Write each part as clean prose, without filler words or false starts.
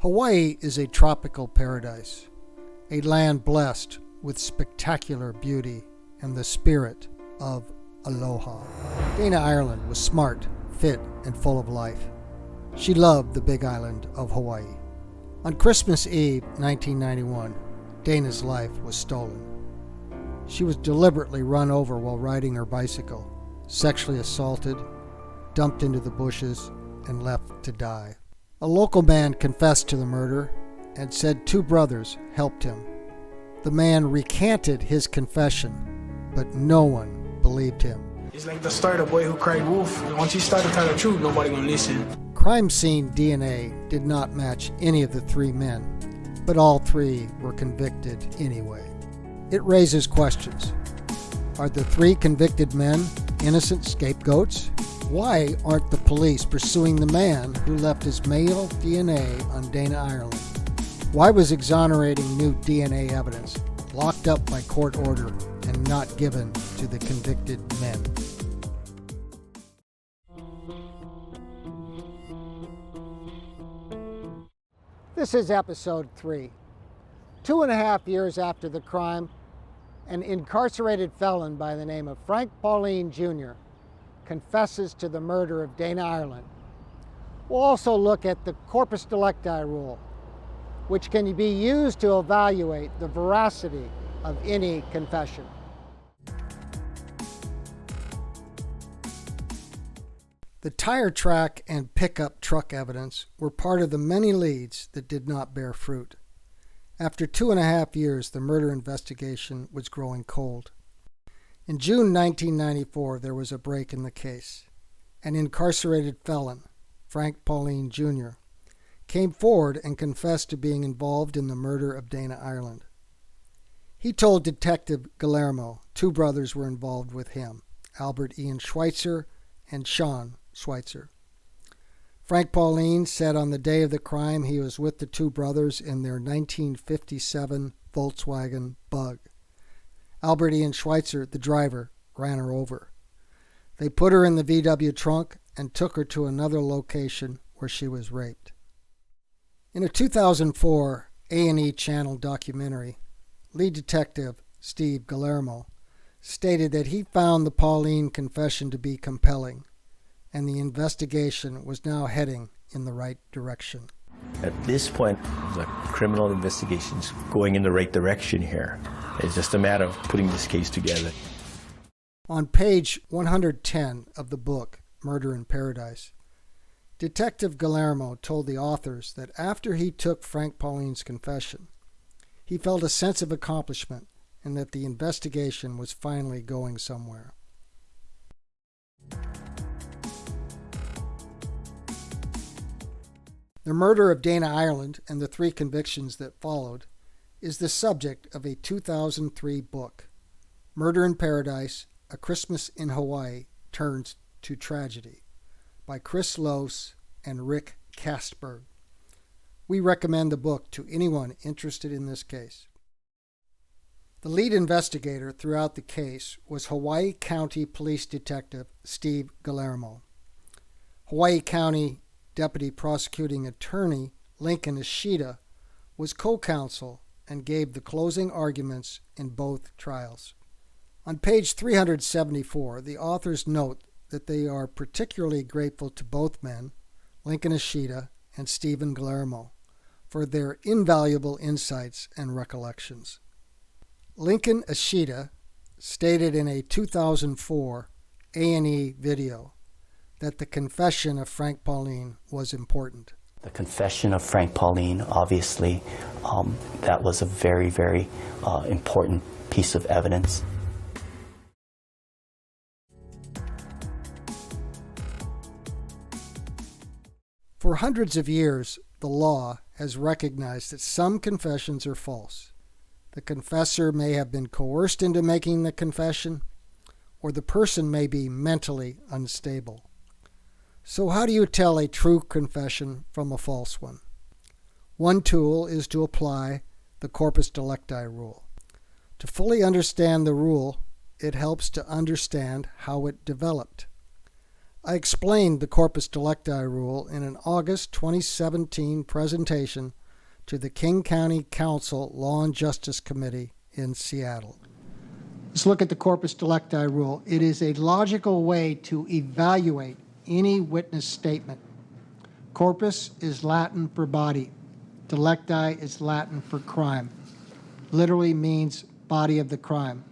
Hawaii is a tropical paradise, a land blessed with spectacular beauty and the spirit of aloha. Dana Ireland was smart, fit, and full of life. She loved the big island of Hawaii. On Christmas Eve, 1991, Dana's life was stolen. She was deliberately run over while riding her bicycle, sexually assaulted, dumped into the bushes, and left to die. A local man confessed to the murder and said two brothers helped him. The man recanted his confession, but no one believed him. It's like the story of the boy who cried wolf. Once you start to tell the truth, nobody gonna listen. Crime scene DNA did not match any of the three men, but all three were convicted anyway. It raises questions. Are the three convicted men innocent scapegoats? Why aren't the police pursuing the man who left his male DNA on Dana Ireland? Why was exonerating new DNA evidence locked up by court order and not given to the convicted men? This is episode 3. 2.5 years after the crime, an incarcerated felon by the name of Frank Pauline Jr. confesses to the murder of Dana Ireland. We'll also look at the Corpus Delicti Rule, which can be used to evaluate the veracity of any confession. The tire track and pickup truck evidence were part of the many leads that did not bear fruit. After 2.5 years, the murder investigation was growing cold. In June 1994, there was a break in the case. An incarcerated felon, Frank Pauline Jr., came forward and confessed to being involved in the murder of Dana Ireland. He told Detective Guillermo two brothers were involved with him, Albert Ian Schweitzer and Shawn Schweitzer. Frank Pauline said on the day of the crime he was with the two brothers in their 1957 Volkswagen Bug. Albert Ian Schweitzer, the driver, ran her over. They put her in the VW trunk and took her to another location where she was raped. In a 2004 A&E Channel documentary, lead detective Steve Guillermo stated that he found the Pauline confession to be compelling, and the investigation was now heading in the right direction. At this point, the criminal investigation's going in the right direction here. It's just a matter of putting this case together. On page 110 of the book, Murder in Paradise, Detective Guillermo told the authors that after he took Frank Pauline's confession, he felt a sense of accomplishment and that the investigation was finally going somewhere. The murder of Dana Ireland and the 3 convictions that followed is the subject of a 2003 book, Murder in Paradise, A Christmas in Hawaii Turns to Tragedy, by Chris Lose and Rick Kastberg. We recommend the book to anyone interested in this case. The lead investigator throughout the case was Hawaii County Police Detective Steve Guillermo. Hawaii County Deputy Prosecuting Attorney Lincoln Ishida was co-counsel and gave the closing arguments in both trials. On page 374, the authors note that they are particularly grateful to both men, Lincoln Ishida and Stephen Guillermo, for their invaluable insights and recollections. Lincoln Ishida stated in a 2004 A&E video that the confession of Frank Pauline was important. The confession of Frank Pauline, obviously, that was a very, very important piece of evidence. For hundreds of years, the law has recognized that some confessions are false. The confessor may have been coerced into making the confession, or the person may be mentally unstable. So how do you tell a true confession from a false one? One tool is to apply the Corpus Delicti Rule. To fully understand the rule, it helps to understand how it developed. I explained the Corpus Delicti Rule in an August 2017 presentation to the King County Council Law and Justice Committee in Seattle. Let's look at the Corpus Delicti Rule. It is a logical way to evaluate any witness statement. Corpus is Latin for body. Delicti is Latin for crime. Literally means body of the crime.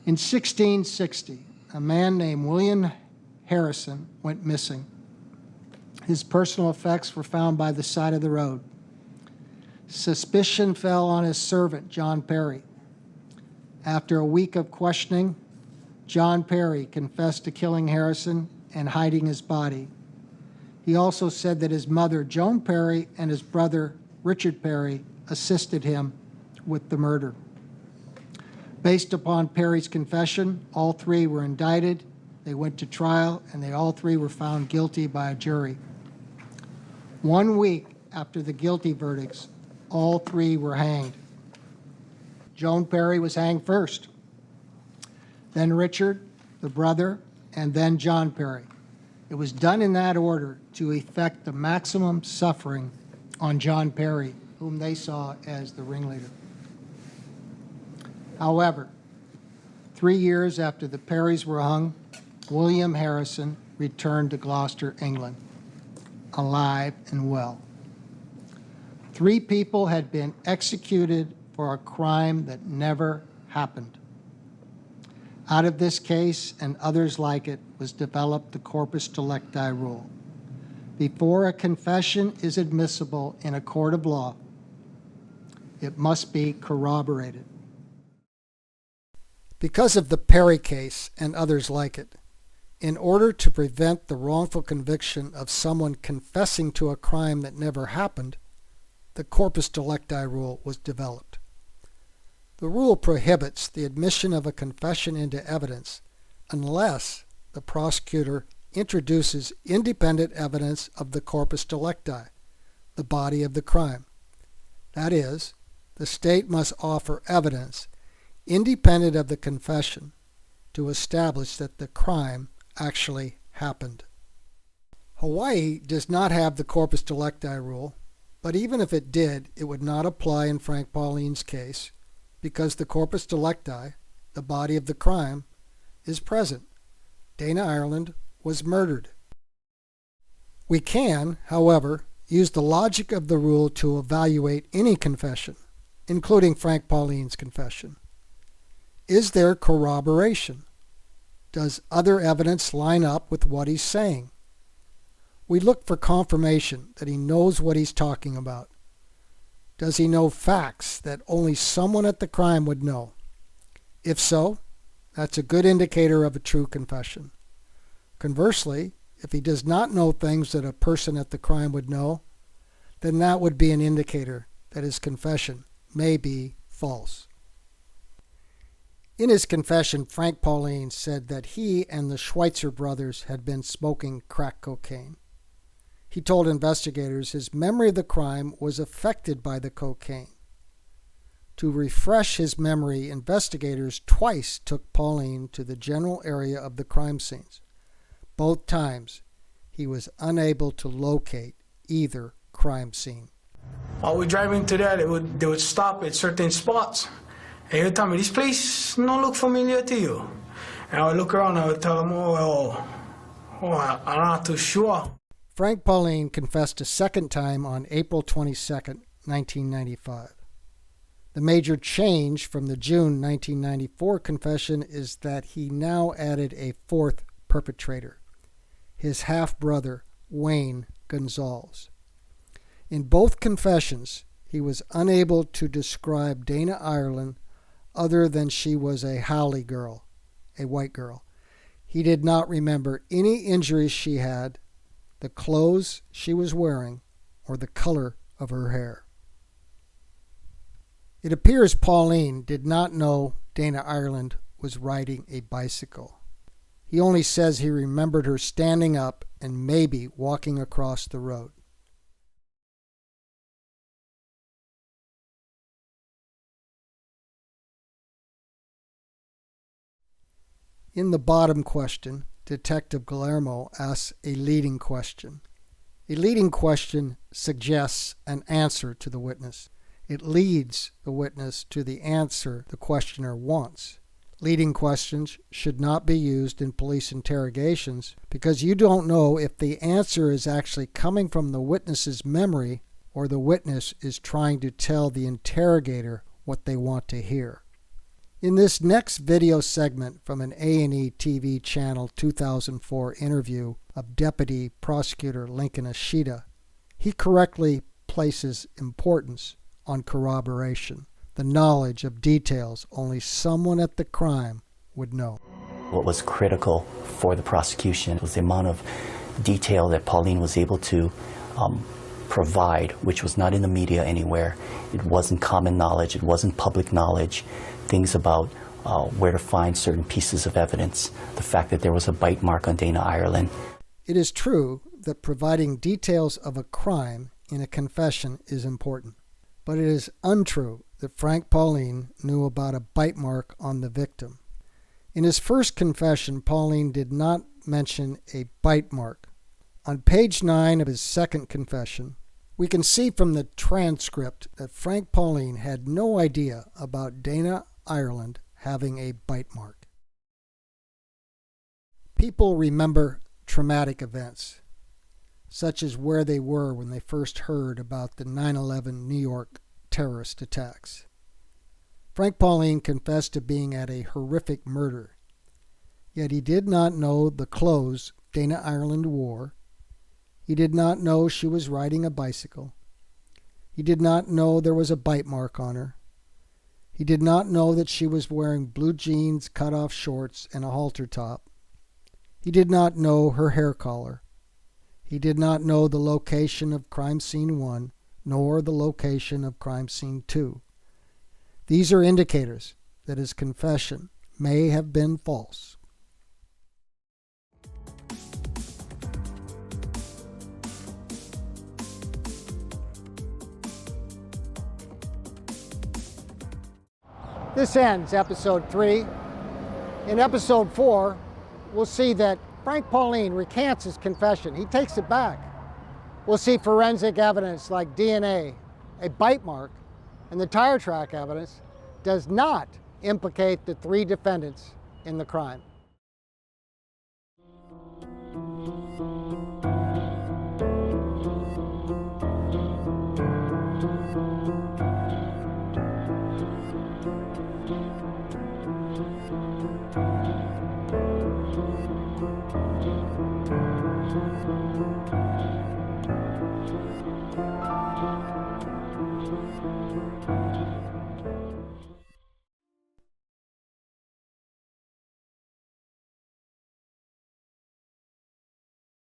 In 1660, a man named William Harrison went missing. His personal effects were found by the side of the road. Suspicion fell on his servant, John Perry. After a week of questioning, John Perry confessed to killing Harrison and hiding his body. He also said that his mother, Joan Perry, and his brother, Richard Perry, assisted him with the murder. Based upon Perry's confession, all three were indicted. They went to trial, and they all three were found guilty by a jury. 1 week after the guilty verdicts, all three were hanged. Joan Perry was hanged first, then Richard, the brother, and then John Perry. It was done in that order to effect the maximum suffering on John Perry, whom they saw as the ringleader. However, 3 years after the Perrys were hung, William Harrison returned to Gloucester, England, alive and well. 3 people had been executed for a crime that never happened. Out of this case and others like it was developed the Corpus Delicti Rule. Before a confession is admissible in a court of law, it must be corroborated. Because of the Perry case and others like it, in order to prevent the wrongful conviction of someone confessing to a crime that never happened, the Corpus Delicti Rule was developed. The rule prohibits the admission of a confession into evidence unless the prosecutor introduces independent evidence of the corpus delicti, the body of the crime. That is, the state must offer evidence independent of the confession to establish that the crime actually happened. Hawaii does not have the Corpus Delicti Rule, but even if it did, it would not apply in Frank Pauline's case because the Corpus Delicti, the body of the crime, is present. Dana Ireland was murdered. We can, however, use the logic of the rule to evaluate any confession, including Frank Pauline's confession. Is there corroboration? Does other evidence line up with what he's saying? We look for confirmation that he knows what he's talking about. Does he know facts that only someone at the crime would know? If so, that's a good indicator of a true confession. Conversely, if he does not know things that a person at the crime would know, then that would be an indicator that his confession may be false. In his confession, Frank Pauline said that he and the Schweitzer brothers had been smoking crack cocaine. He told investigators his memory of the crime was affected by the cocaine. To refresh his memory, investigators twice took Pauline to the general area of the crime scenes. Both times, he was unable to locate either crime scene. While we're driving to there, they would stop at certain spots. And he would tell me, this place don't look familiar to you. And I would look around and I would tell him, I'm not too sure. Frank Pauline confessed a second time on April 22, 1995. The major change from the June 1994 confession is that he now added a fourth perpetrator, his half-brother, Wayne Gonzalez. In both confessions, he was unable to describe Dana Ireland other than she was a Howley girl, a white girl. He did not remember any injuries she had, the clothes she was wearing, or the color of her hair. It appears Pauline did not know Dana Ireland was riding a bicycle. He only says he remembered her standing up and maybe walking across the road. In the bottom question, Detective Guillermo asks a leading question. A leading question suggests an answer to the witness. It leads the witness to the answer the questioner wants. Leading questions should not be used in police interrogations because you don't know if the answer is actually coming from the witness's memory or the witness is trying to tell the interrogator what they want to hear. In this next video segment from an A&E TV Channel 2004 interview of Deputy Prosecutor Lincoln Ashita, he correctly places importance on corroboration, the knowledge of details only someone at the crime would know. What was critical for the prosecution was the amount of detail that Pauline was able to provide, which was not in the media anywhere. It wasn't common knowledge, it wasn't public knowledge. Things about where to find certain pieces of evidence, the fact that there was a bite mark on Dana Ireland. It is true that providing details of a crime in a confession is important, but it is untrue that Frank Pauline knew about a bite mark on the victim. In his first confession, Pauline did not mention a bite mark. On page 9 of his second confession, we can see from the transcript that Frank Pauline had no idea about Dana Ireland having a bite mark. People remember traumatic events, such as where they were when they first heard about the 9/11 New York terrorist attacks. Frank Pauline confessed to being at a horrific murder, yet he did not know the clothes Dana Ireland wore. He did not know she was riding a bicycle. He did not know there was a bite mark on her. He did not know that she was wearing blue jeans, cut-off shorts, and a halter top. He did not know her hair color. He did not know the location of crime scene 1, nor the location of crime scene 2. These are indicators that his confession may have been false. This ends episode 3. In episode 4, we'll see that Frank Pauline recants his confession. He takes it back. We'll see forensic evidence like DNA, a bite mark, and the tire track evidence does not implicate the 3 defendants in the crime.